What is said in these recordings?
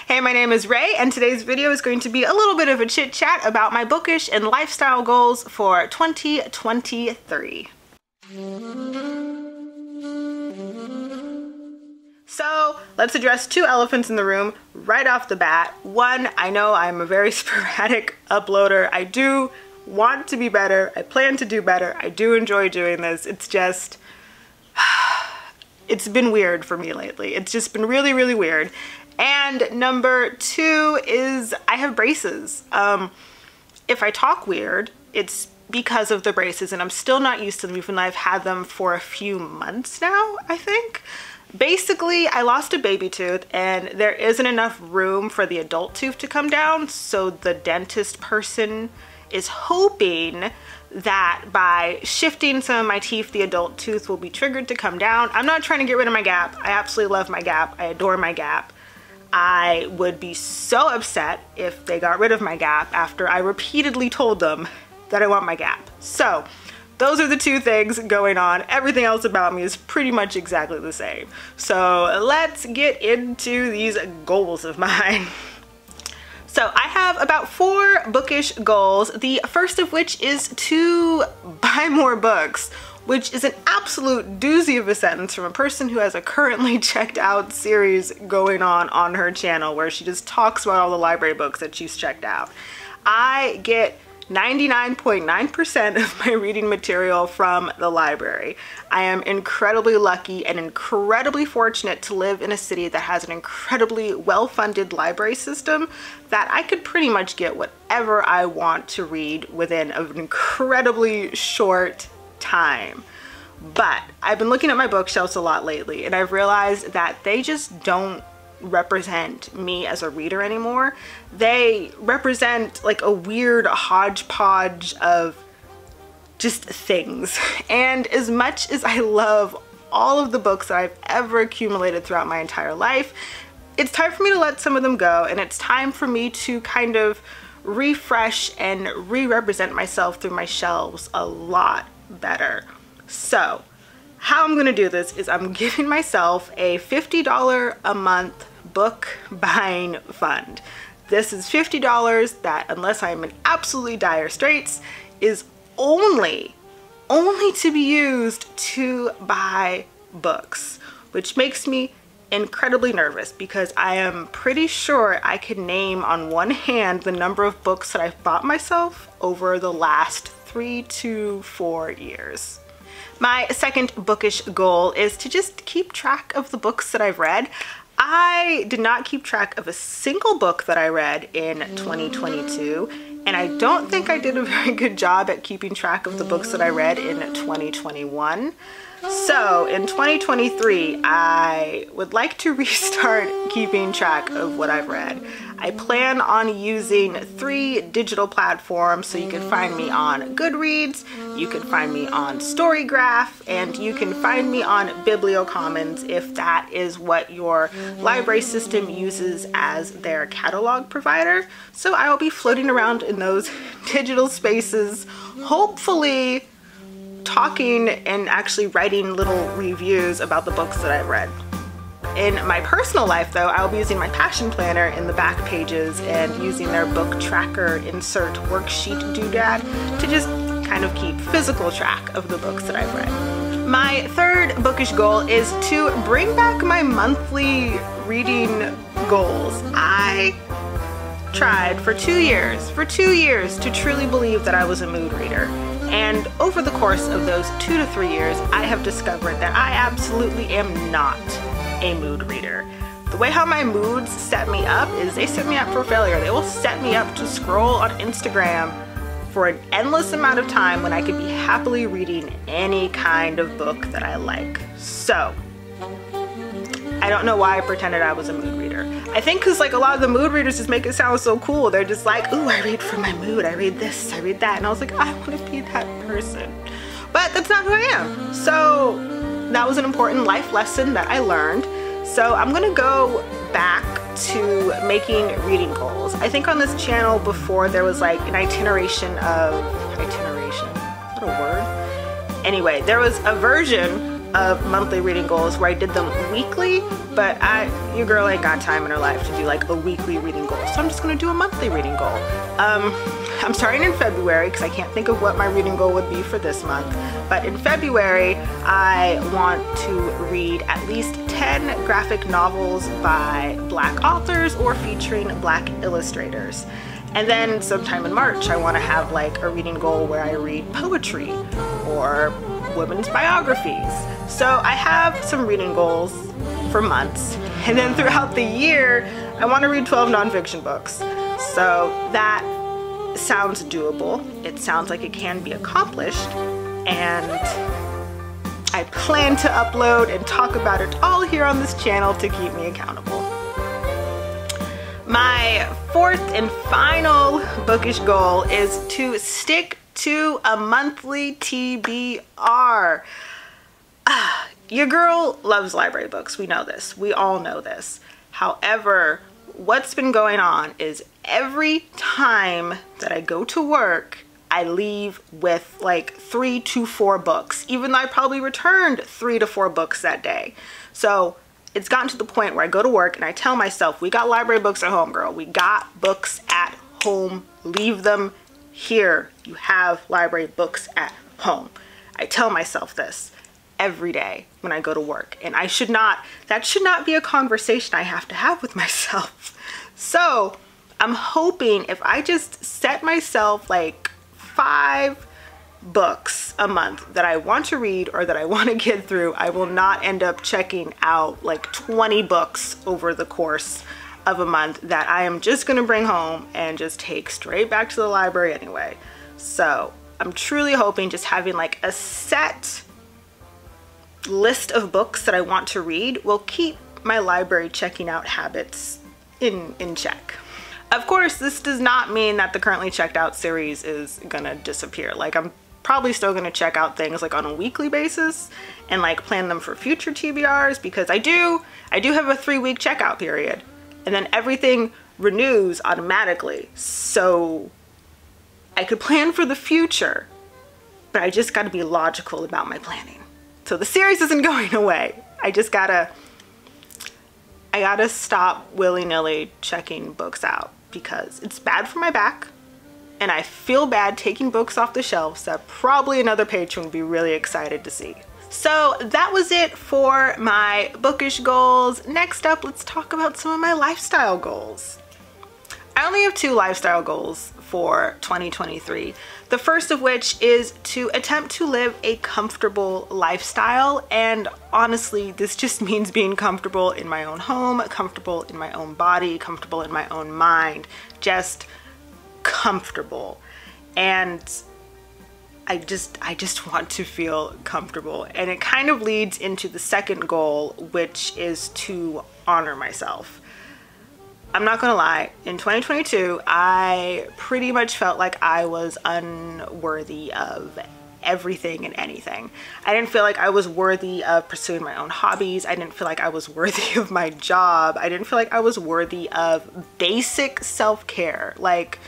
Hey, my name is Rae, and today's video is going to be a little bit of a chit chat about my bookish and lifestyle goals for 2023. So let's address two elephants in the room right off the bat. One, I know I'm a very sporadic uploader. I do want to be better. I plan to do better. I do enjoy doing this. It's just, it's been weird for me lately. It's just been really, really weird. And number two is I have braces. If I talk weird, it's because of the braces, and I'm still not used to them even though I've had them for a few months now, I think. Basically, I lost a baby tooth and there isn't enough room for the adult tooth to come down, so the dentist person is hoping that by shifting some of my teeth, the adult tooth will be triggered to come down. I'm not trying to get rid of my gap. I absolutely love my gap. I adore my gap. I would be so upset if they got rid of my gap after I repeatedly told them that I want my gap. So those are the two things going on. Everything else about me is pretty much exactly the same. So let's get into these goals of mine. So I have about 4 bookish goals. The first of which is to buy more books, which is an absolute doozy of a sentence from a person who has a currently checked out series going on her channel where she just talks about all the library books that she's checked out. I get 99.9% of my reading material from the library. I am incredibly lucky and incredibly fortunate to live in a city that has an incredibly well-funded library system that I could pretty much get whatever I want to read within an incredibly short time. But I've been looking at my bookshelves a lot lately, and I've realized that they just don't represent me as a reader anymore. They represent like a weird hodgepodge of just things. And as much as I love all of the books that I've ever accumulated throughout my entire life, it's time for me to let some of them go, and it's time for me to kind of refresh and re-represent myself through my shelves a lot better. So how I'm gonna do this is I'm giving myself a $50 a month book buying fund. This is $50 that, unless I'm in absolutely dire straits, is only to be used to buy books, which makes me incredibly nervous because I am pretty sure I can name on one hand the number of books that I've bought myself over the last 3 to 4 years. My second bookish goal is to just keep track of the books that I've read. I did not keep track of a single book that I read in 2022, and I don't think I did a very good job at keeping track of the books that I read in 2021. So in 2023, I would like to restart keeping track of what I've read. I plan on using 3 digital platforms, so you can find me on Goodreads, you can find me on StoryGraph, and you can find me on BiblioCommons if that is what your library system uses as their catalog provider. So I will be floating around in those digital spaces, hopefully talking and actually writing little reviews about the books that I've read. In my personal life though, I'll be using my passion planner in the back pages and using their book tracker insert worksheet doodad to just kind of keep physical track of the books that I've read. My third bookish goal is to bring back my monthly reading goals. I tried for 2 years to truly believe that I was a mood reader. And over the course of those 2 to 3 years, I have discovered that I absolutely am not a mood reader. The way how my moods set me up is they set me up for failure. They will set me up to scroll on Instagram for an endless amount of time when I could be happily reading any kind of book that I like. So I don't know why I pretended I was a mood reader. I think because like a lot of the mood readers just make it sound so cool. They're just like, ooh, I read for my mood. I read this, I read that. And I was like, I want to be that person. But that's not who I am. So that was an important life lesson that I learned. So I'm gonna go back to making reading goals. I think on this channel before there was like an itineration, is that a word? Anyway, there was a version of monthly reading goals where I did them weekly, but your girl ain't got time in her life to do like a weekly reading goal, so I'm just gonna do a monthly reading goal. I'm starting in February because I can't think of what my reading goal would be for this month, but in February I want to read at least 10 graphic novels by Black authors or featuring Black illustrators. And then sometime in March I want to have like a reading goal where I read poetry or women's biographies. So I have some reading goals for months, and then throughout the year I want to read 12 nonfiction books. So that sounds doable. It sounds like it can be accomplished, and I plan to upload and talk about it all here on this channel to keep me accountable. My fourth and final bookish goal is to stick to a monthly TBR. Your girl loves library books. We know this. We all know this. However, what's been going on is every time that I go to work, I leave with like 3 to 4 books, even though I probably returned 3 to 4 books that day. So it's gotten to the point where I go to work and I tell myself, we got library books at home, girl. We got books at home. Leave them here. You have library books at home. I tell myself this every day when I go to work, and that should not be a conversation I have to have with myself. So I'm hoping if I just set myself like 5 books a month that I want to read or that I want to get through, I will not end up checking out like 20 books over the course of a month that I am just gonna bring home and just take straight back to the library anyway. So I'm truly hoping just having like a set list of books that I want to read will keep my library checking out habits in check. Of course, this does not mean that the currently checked out series is gonna disappear. Like, I'm probably still gonna check out things like on a weekly basis and like plan them for future TBRs, because I do have a 3-week checkout period, and then everything renews automatically. So I could plan for the future, but I just gotta be logical about my planning. So the series isn't going away. I gotta stop willy-nilly checking books out because it's bad for my back, and I feel bad taking books off the shelves that probably another patron would be really excited to see. So that was it for my bookish goals. Next up, let's talk about some of my lifestyle goals. I only have 2 lifestyle goals for 2023. The first of which is to attempt to live a comfortable lifestyle. And honestly, this just means being comfortable in my own home, comfortable in my own body, comfortable in my own mind, just comfortable. And I just want to feel comfortable. And it kind of leads into the second goal, which is to honor myself. I'm not gonna lie, in 2022, I pretty much felt like I was unworthy of everything and anything. I didn't feel like I was worthy of pursuing my own hobbies. I didn't feel like I was worthy of my job. I didn't feel like I was worthy of basic self-care. Like,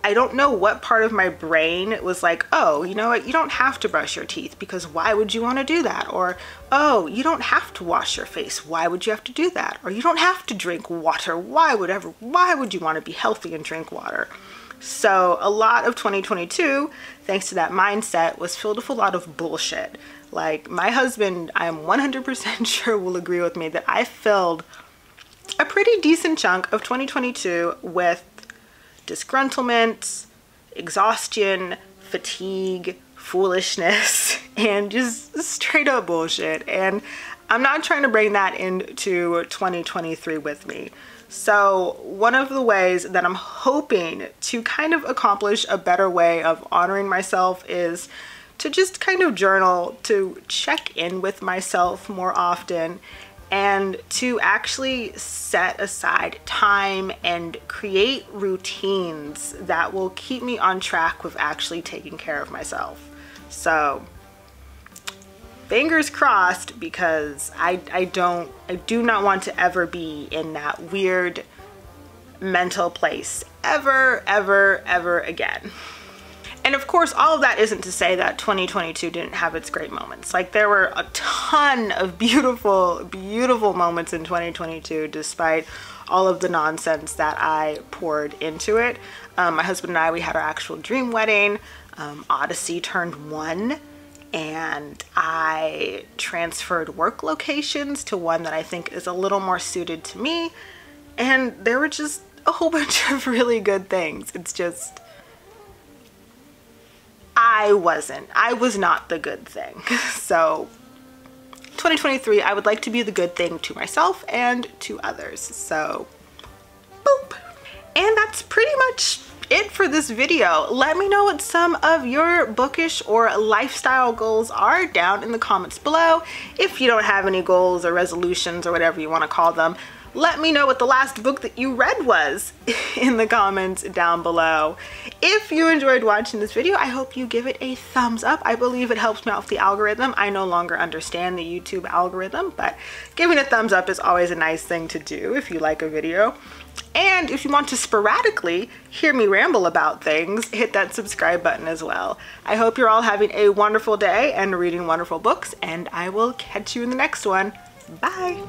I don't know what part of my brain was like, oh, you know what, you don't have to brush your teeth because why would you want to do that? Or, oh, you don't have to wash your face. Why would you have to do that? Or you don't have to drink water. Why would you want to be healthy and drink water? So a lot of 2022, thanks to that mindset, was filled with a lot of bullshit. Like, my husband, I am 100% sure will agree with me that I filled a pretty decent chunk of 2022 with disgruntlement, exhaustion, fatigue, foolishness, and just straight up bullshit. And I'm not trying to bring that into 2023 with me. So one of the ways that I'm hoping to kind of accomplish a better way of honoring myself is to just kind of journal, to check in with myself more often, and to actually set aside time and create routines that will keep me on track with actually taking care of myself. So fingers crossed, because I do not want to ever be in that weird mental place ever again. And of course, all of that isn't to say that 2022 didn't have its great moments. Like, there were a ton of beautiful, beautiful moments in 2022, despite all of the nonsense that I poured into it. My husband and I, we had our actual dream wedding. Odyssey turned 1, and I transferred work locations to one that I think is a little more suited to me. And there were just a whole bunch of really good things. It's just, I was not the good thing. So 2023, I would like to be the good thing to myself and to others. So, boop. And that's pretty much it for this video. Let me know what some of your bookish or lifestyle goals are down in the comments below. If you don't have any goals or resolutions or whatever you want to call them, let me know what the last book that you read was in the comments down below. If you enjoyed watching this video, I hope you give it a thumbs up. I believe it helps me out with the algorithm. I no longer understand the YouTube algorithm, but giving a thumbs up is always a nice thing to do if you like a video. And if you want to sporadically hear me ramble about things, hit that subscribe button as well. I hope you're all having a wonderful day and reading wonderful books, and I will catch you in the next one. Bye.